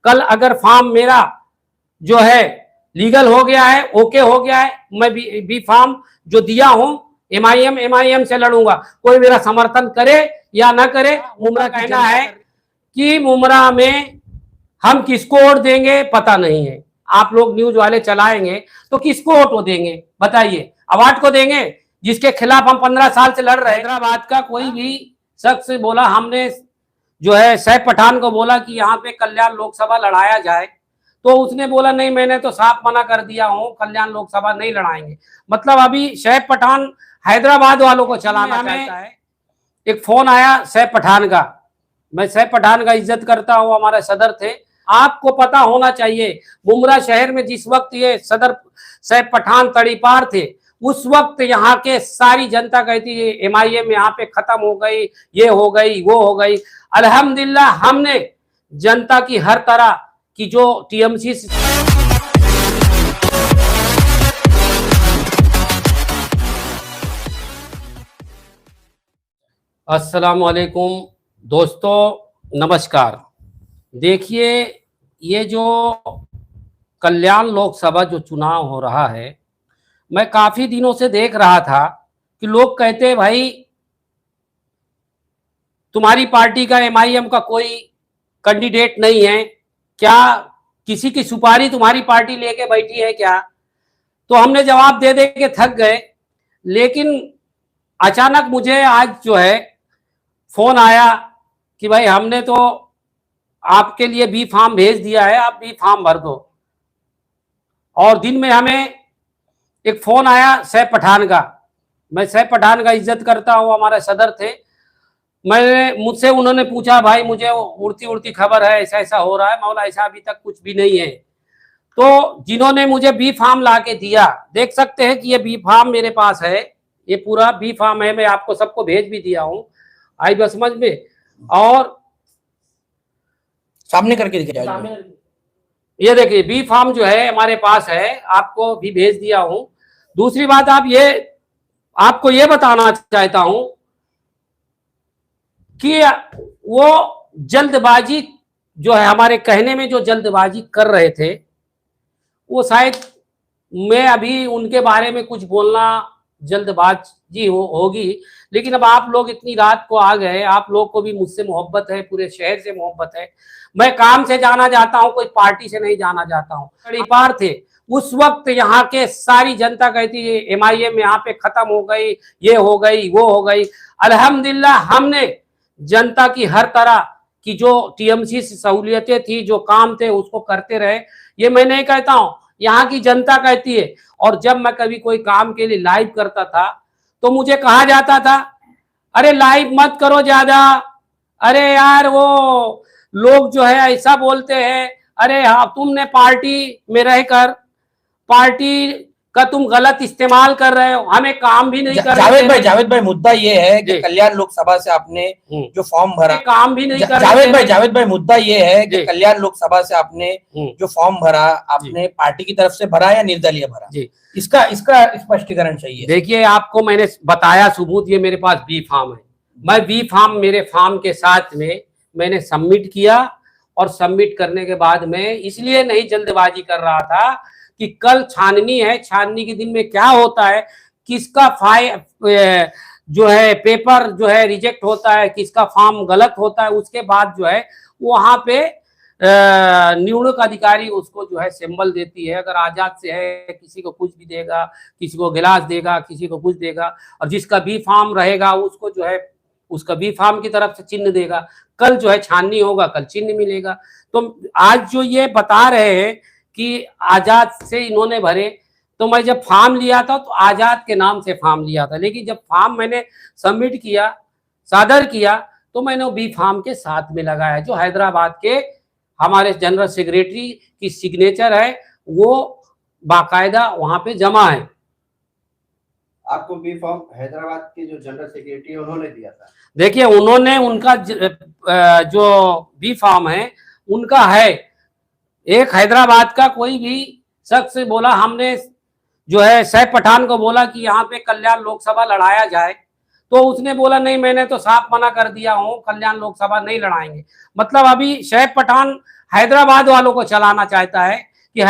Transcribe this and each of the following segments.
कल अगर फार्म मेरा जो है लीगल हो गया है, ओके हो गया है, मैं बी फार्म जो दिया हूं एमआईएम से लड़ूंगा, कोई मेरा समर्थन करे या ना करे। मुमरा कहना है कि मुमरा में हम किसको वोट देंगे पता नहीं है। आप लोग न्यूज वाले चलाएंगे तो किसको वोट देंगे बताइए? अवार्ड को देंगे जिसके खिलाफ हम 15 साल से लड़ रहे हैं। हैदराबाद का कोई भी शख्स बोला, हमने जो है सैफ पठान को बोला कि यहाँ पे कल्याण लोकसभा लड़ाया जाए, तो उसने बोला नहीं, मैंने तो साफ मना कर दिया हूं, कल्याण लोकसभा नहीं लड़ाएंगे। मतलब अभी सैफ पठान हैदराबाद वालों को चलाना चाहता है। एक फोन आया सैफ पठान का, मैं सैफ पठान का इज्जत करता हूं, हमारे सदर थे। आपको पता होना चाहिए मुमरा शहर में जिस वक्त ये सदर सैफ पठान तड़ीपार थे, उस वक्त यहाँ के सारी जनता कहती है एमआईएम यहाँ पे खत्म हो गई, ये हो गई, वो हो गई। अल्हम्दुलिल्लाह हमने जनता की हर तरह की जो टीएमसी अस्सलाम वालेकुम दोस्तों, नमस्कार। देखिए, ये जो कल्याण लोकसभा जो चुनाव हो रहा है, मैं काफी दिनों से देख रहा था कि लोग कहते भाई तुम्हारी पार्टी का एमआईएम का कोई कैंडिडेट नहीं है क्या, किसी की सुपारी तुम्हारी पार्टी लेके बैठी है क्या? तो हमने जवाब दे दे के थक गए। लेकिन अचानक मुझे आज जो है फोन आया कि भाई हमने तो आपके लिए बी फार्म भेज दिया है, आप बी फार्म भर दो। और दिन में हमें एक फोन आया सैफ पठान का, मैं सैफ पठान का इज्जत करता हूं, हमारे सदर थे। मुझसे उन्होंने पूछा भाई मुझे उड़ती उड़ती खबर है, ऐसा ऐसा हो रहा है। मौला ऐसा अभी तक कुछ भी नहीं है। तो जिन्होंने मुझे बी फार्म ला के दिया, देख सकते हैं कि ये बी फार्म मेरे पास है, ये पूरा बी फार्म है, मैं आपको सबको भेज भी दिया हूँ, आई बस समझ में। और सामने करके दिखाइए, ये देखिए बी फार्म जो है हमारे पास है, आपको भी भेज दिया हूं। दूसरी बात आपको ये बताना चाहता हूं कि वो जल्दबाजी जो है, हमारे कहने में जो जल्दबाजी कर रहे थे, वो शायद मैं अभी उनके बारे में कुछ बोलना जल्दबाजी होगी। लेकिन अब आप लोग इतनी रात को आ गए, आप लोग को भी मुझसे मोहब्बत है, पूरे शहर से मोहब्बत है। मैं काम से जाना जाता हूं, कोई पार्टी से नहीं जाना जाता हूं। तड़ीपार थे उस वक्त, यहाँ के सारी जनता कहती है एमआईएम यहाँ पे खत्म हो गई, ये हो गई, वो हो गई। अल्हम्दुलिल्लाह हमने जनता की हर तरह की जो टीएमसी सहूलियतें थी, जो काम थे, उसको करते रहे। ये मैं नहीं कहता हूं, यहाँ की जनता कहती है। और जब मैं कभी कोई काम के लिए लाइव करता था तो मुझे कहा जाता था अरे लाइव मत करो ज्यादा, अरे यार वो लोग जो है ऐसा बोलते हैं, अरे हाँ तुमने पार्टी में रहकर पार्टी का तुम गलत इस्तेमाल कर रहे हो, हमें काम भी नहीं कर रहे। जावेद भाई मुद्दा ये है कि कल्याण लोकसभा से आपने जो फॉर्म भरा, काम भी नहीं कर जावेद भाई मुद्दा ये है कि कल्याण लोकसभा से आपने जो फॉर्म भरा, आपने पार्टी की तरफ से भरा या निर्दलीय भरा? इसका स्पष्टीकरण चाहिए। देखिए, आपको मैंने बताया सबूत, ये मेरे पास बी फार्म है। मैं बी फार्म मेरे फार्म के साथ में मैंने सबमिट किया, और सबमिट करने के बाद में इसलिए नहीं जल्दबाजी कर रहा था कि कल छाननी है, छाननी के दिन में क्या होता है, किसका जो है पेपर जो है रिजेक्ट होता है, किसका फॉर्म गलत होता है, उसके बाद जो है वहां पे नियुक्त अधिकारी उसको जो है सिंबल देती है। अगर आजाद से है, किसी को कुछ भी देगा, किसी को गिलास देगा, किसी को कुछ देगा। और जिसका बी फार्म रहेगा उसको जो है उसका बी फार्म की तरफ से चिन्ह देगा। कल जो है छाननी होगा, कल चिन्ह मिलेगा। तो आज जो ये बता रहे हैं कि आजाद से इन्होंने भरे, तो मैं जब फॉर्म लिया था तो आजाद के नाम से फॉर्म लिया था। लेकिन जब फॉर्म मैंने सबमिट किया, सादर किया, तो मैंने वो बी फार्म के साथ में लगाया, जो हैदराबाद के हमारे जनरल सेक्रेटरी की सिग्नेचर है, वो बाकायदा वहां पे जमा है। आपको बी फॉर्म हैदराबाद के जो जनरल सेक्रेटरी उन्होंने दिया था? देखिए, उन्होंने उनका जो बी फार्म है उनका है, एक हैदराबाद का कोई भी शख्स बोला, हमने जो है सैफ पठान को बोला कि यहाँ पे कल्याण लोकसभा लड़ाया जाए, तो उसने बोला नहीं, मैंने तो साफ मना कर दिया हूँ, कल्याण लोकसभा नहीं लड़ाएंगे। मतलब अभी सैफ पठान हैदराबाद वालों को चलाना चाहता है कि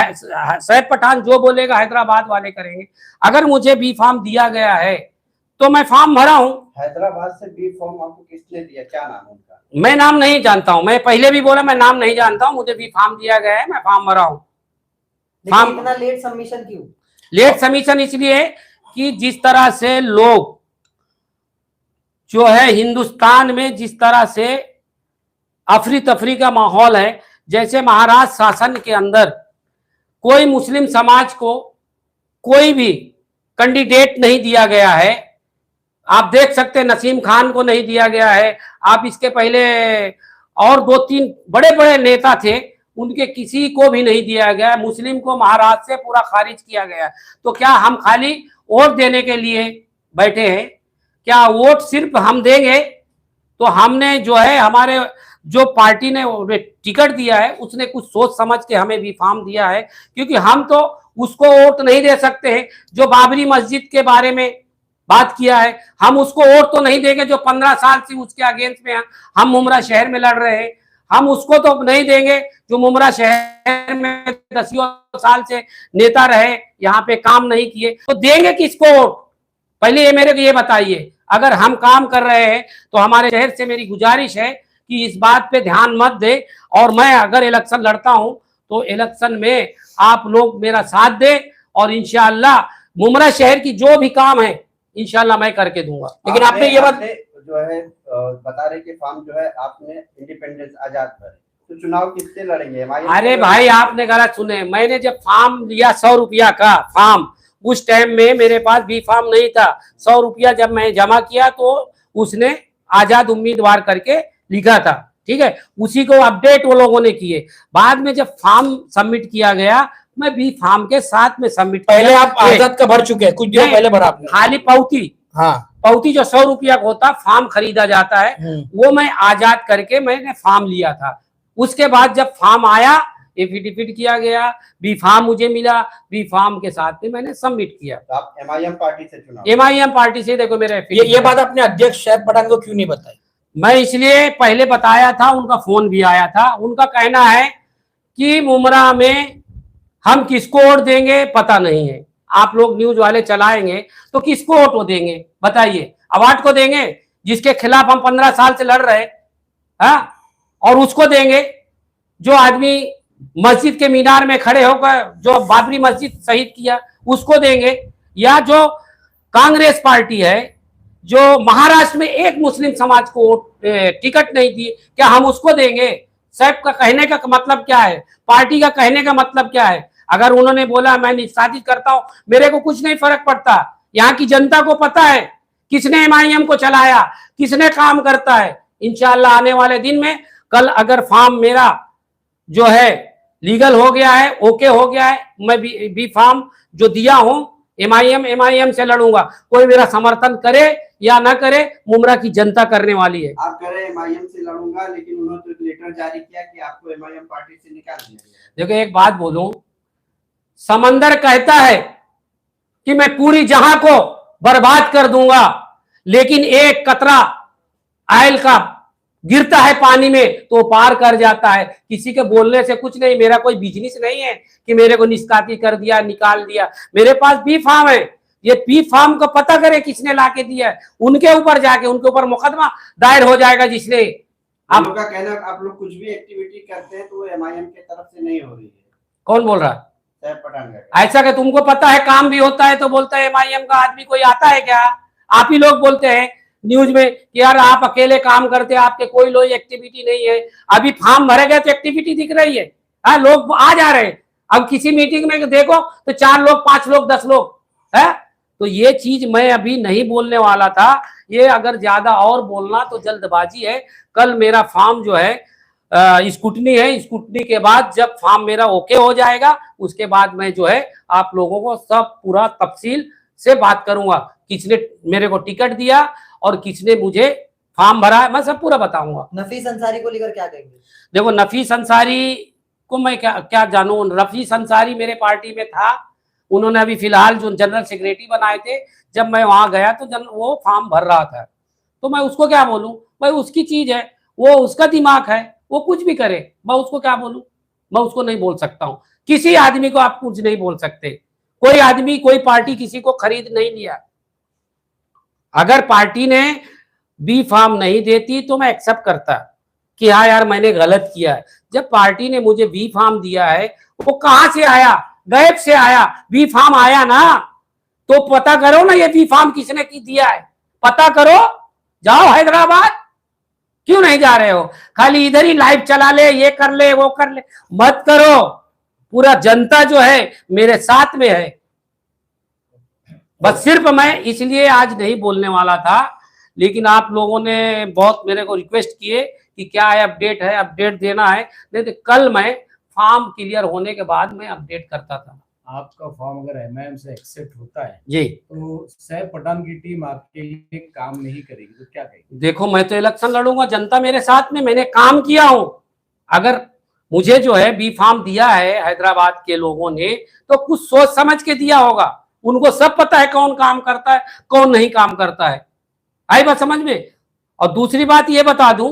सैफ पठान जो बोलेगा हैदराबाद वाले करेंगे। अगर मुझे बी फॉर्म दिया गया है तो मैं फॉर्म भरा हूं। हैदराबाद से बी फॉर्म आपको किसने दिया, क्या नाम है उनका? मैं नाम नहीं जानता हूं, मैं पहले भी बोला मैं नाम नहीं जानता हूं, मुझे बी फॉर्म दिया गया है, मैं फॉर्म भरा हूं। लेकिन इतना लेट सबमिशन क्यों? लेट सबमिशन इसलिए कि जिस तरह से लोग जो है हिंदुस्तान में जिस तरह से अफरी तफरी का माहौल है, जैसे महाराष्ट्र शासन के अंदर कोई मुस्लिम समाज को कोई भी कैंडिडेट नहीं दिया गया है। आप देख सकते हैं नसीम खान को नहीं दिया गया है, आप इसके पहले और 2-3 बड़े बड़े नेता थे उनके किसी को भी नहीं दिया गया। मुस्लिम को महाराष्ट्र से पूरा खारिज किया गया। तो क्या हम खाली वोट देने के लिए बैठे हैं? क्या वोट सिर्फ हम देंगे? तो हमने जो है हमारे जो पार्टी ने टिकट दिया है उसने कुछ सोच समझ के हमें भी फॉर्म दिया है, क्योंकि हम तो उसको वोट नहीं दे सकते हैं जो बाबरी मस्जिद के बारे में बात किया है। हम उसको वोट तो नहीं देंगे जो 15 साल से उसके अगेंस्ट में हम मुमरा शहर में लड़ रहे हैं। हम उसको तो नहीं देंगे जो मुमरा शहर में 10 साल से नेता रहे, यहाँ पे काम नहीं किए। तो देंगे किसको वोट? पहले ये मेरे को ये बताइए। अगर हम काम कर रहे हैं तो हमारे शहर से मेरी गुजारिश है कि इस बात पे ध्यान मत दे, और मैं अगर इलेक्शन लड़ता हूं तो इलेक्शन में आप लोग मेरा साथ दे, और इंशाअल्लाह मुमरा शहर की जो भी काम है इंशाअल्लाह मैं करके दूंगा। लेकिन आपने ये बात जो है बता रहे कि फॉर्म जो है आपने इंडिपेंडेंस आजाद पर, तो चुनाव किससे लड़ेंगे? अरे भाई आपने गलत सुने। मैंने जब फॉर्म लिया 100 रुपया का फॉर्म, उस टाइम में मेरे पास बी फॉर्म नहीं था। 100 रुपया जब मैं जमा किया तो उसने आजाद उम्मीदवार करके लिखा था, ठीक है। उसी को अपडेट वो लोगों ने किए। बाद में जब फॉर्म सबमिट किया गया मैं बी फॉर्म के साथ में सबमिट। पहले आप आजाद का भर चुके हैं, कुछ दिनों पहले भरा आपने? खाली पावती, हाँ पावती जो 100 रुपया का होता फॉर्म खरीदा जाता है, वो मैं आजाद करके मैंने फॉर्म लिया था। उसके बाद जब फॉर्म आया एफिडेविट किया गया, बी फॉर्म मुझे मिला, बी फॉर्म के साथ में मैंने सबमिट किया। तो आप एमआईएम पार्टी से चुनाव? एमआईएम पार्टी से। देखो मेरे ये बात आपने अध्यक्ष सैफ पठान को क्यों नहीं बताई? मैं इसलिए पहले बताया था, उनका फोन भी आया था। उनका कहना है कि मुमरा में हम किसको वोट देंगे पता नहीं है। आप लोग न्यूज वाले चलाएंगे तो किसको वोट देंगे बताइए? अवार्ड को देंगे जिसके खिलाफ हम 15 साल से लड़ रहे, हाँ, और उसको देंगे जो आदमी मस्जिद के मीनार में खड़े होकर जो बाबरी मस्जिद शहीद किया उसको देंगे, या जो कांग्रेस पार्टी है जो महाराष्ट्र में एक मुस्लिम समाज को टिकट नहीं दी, क्या हम उसको देंगे? सैफ का कहने का मतलब क्या है? पार्टी का कहने का मतलब क्या है? अगर उन्होंने बोला मैं निष्कासित करता हूं, मेरे को कुछ नहीं फर्क पड़ता। यहाँ की जनता को पता है किसने एमआईएम को चलाया, किसने काम करता है। इंशाअल्लाह आने वाले दिन में कल अगर फॉर्म मेरा जो है लीगल हो गया है, ओके हो गया है, मैं बी फॉर्म जो दिया हूं एमआईएम से लड़ूंगा। कोई मेरा समर्थन करे या ना करे, मुमरा की जनता करने वाली है। आप कह रहे हैं एमआईएम से लड़ूंगा, लेकिन उन्होंने तो एक लेटर जारी किया कि आपको एमआईएम पार्टी से निकाल दिया गया। देखो एक बात बोलूं, समंदर कहता है कि मैं पूरी जहां को बर्बाद कर दूंगा, लेकिन एक कतरा ऑयल का गिरता है पानी में तो पार कर जाता है। किसी के बोलने से कुछ नहीं। मेरा कोई बिजनेस नहीं है कि मेरे को निष्कासित कर दिया, निकाल दिया। मेरे पास बी फॉर्म है। ये बी फॉर्म को पता करे किसने लाके दिया है, उनके ऊपर जाके उनके ऊपर मुकदमा दायर हो जाएगा। जिसने आप लोग का कहना आप लोग कुछ भी एक्टिविटी करते हैं तो वो एमआईएम की तरफ से नहीं हो रही है। कौन बोल रहा है? सैफ पठान का। ऐसा कि तुमको पता है काम भी होता है तो बोलता है एमआईएम का आदमी कोई आता है क्या? आप ही लोग बोलते हैं न्यूज में कि यार आप अकेले काम करते हैं, आपके कोई लोग एक्टिविटी नहीं है। अभी फॉर्म भरे गए तो एक्टिविटी दिख रही है। हाँ, लोग आ जा रहे हैं। अब किसी मीटिंग में देखो तो 4 लोग 5 लोग 10 लोग है। तो ये चीज मैं अभी नहीं बोलने वाला था। ये अगर ज्यादा और बोलना तो जल्दबाजी है। कल मेरा फॉर्म जो है स्कूटनी है, स्कूटनी के बाद जब फॉर्म मेरा ओके हो जाएगा उसके बाद मैं जो है आप लोगों को सब पूरा तफसील से बात करूंगा, किसने मेरे को टिकट दिया और किसने मुझे फॉर्म भरा है, मैं सब पूरा बताऊंगा। नफीस अंसारी को लेकर क्या कहेंगे? देखो नफीस अंसारी को मैं क्या जानूं। नफीस अंसारी मेरे पार्टी में था। उन्होंने अभी फिलहाल जो जनरल सेक्रेटरी बनाए थे, जब मैं वहां गया तो वो फॉर्म भर रहा था। तो मैं उसको क्या बोलूं? भाई उसकी चीज है, वो उसका दिमाग है, वो कुछ भी करे, मैं उसको क्या बोलूं। मैं उसको नहीं बोल सकता हूं। किसी आदमी को आप कुछ नहीं बोल सकते। कोई आदमी कोई पार्टी किसी को खरीद नहीं लिया। अगर पार्टी ने बी फार्म नहीं देती तो मैं एक्सेप्ट करता कि हाँ यार मैंने गलत किया है। जब पार्टी ने मुझे बी फार्म दिया है, वो कहां से आया? गैप से आया। बी फार्म आया ना, तो पता करो ना ये बी फार्म किसने की दिया है, पता करो। जाओ हैदराबाद, क्यों नहीं जा रहे हो? खाली इधर ही लाइव चला ले, ये कर ले वो कर ले, मत करो। पूरा जनता जो है मेरे साथ में है। बस सिर्फ मैं इसलिए आज नहीं बोलने वाला था, लेकिन आप लोगों ने बहुत मेरे को रिक्वेस्ट किए कि क्या है अपडेट है, अपडेट देना है। नहीं तो कल मैं फॉर्म क्लियर होने के बाद मैं अपडेट करता था। आपका फॉर्म अगर एमआईएम से एक्सेप्ट होता है जी, तो सैफ पठान की टीम आपके लिए काम नहीं करेगी तो क्या कहेगी? देखो मैं तो इलेक्शन लड़ूंगा, जनता मेरे साथ में, मैंने काम किया हूं। अगर मुझे जो है बी फार्म दिया है हैदराबाद के लोगों ने, तो कुछ सोच समझ के दिया होगा। उनको सब पता है कौन काम करता है कौन नहीं काम करता है। आई बात समझ में? और दूसरी बात ये बता दूं,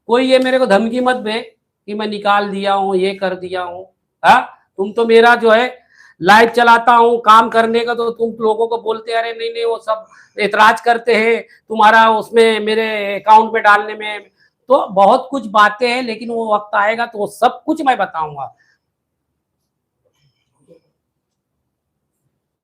कोई ये मेरे को धमकी मत दे कि मैं निकाल दिया हूं, ये कर दिया हूं। तुम तो मेरा जो है लाइव चलाता हूं काम करने का, तो तुम लोगों को बोलते अरे नहीं नहीं वो सब एतराज करते हैं तुम्हारा उसमें मेरे अकाउंट में डालने में। तो बहुत कुछ बातें हैं, लेकिन वो वक्त आएगा तो वो सब कुछ मैं बताऊंगा।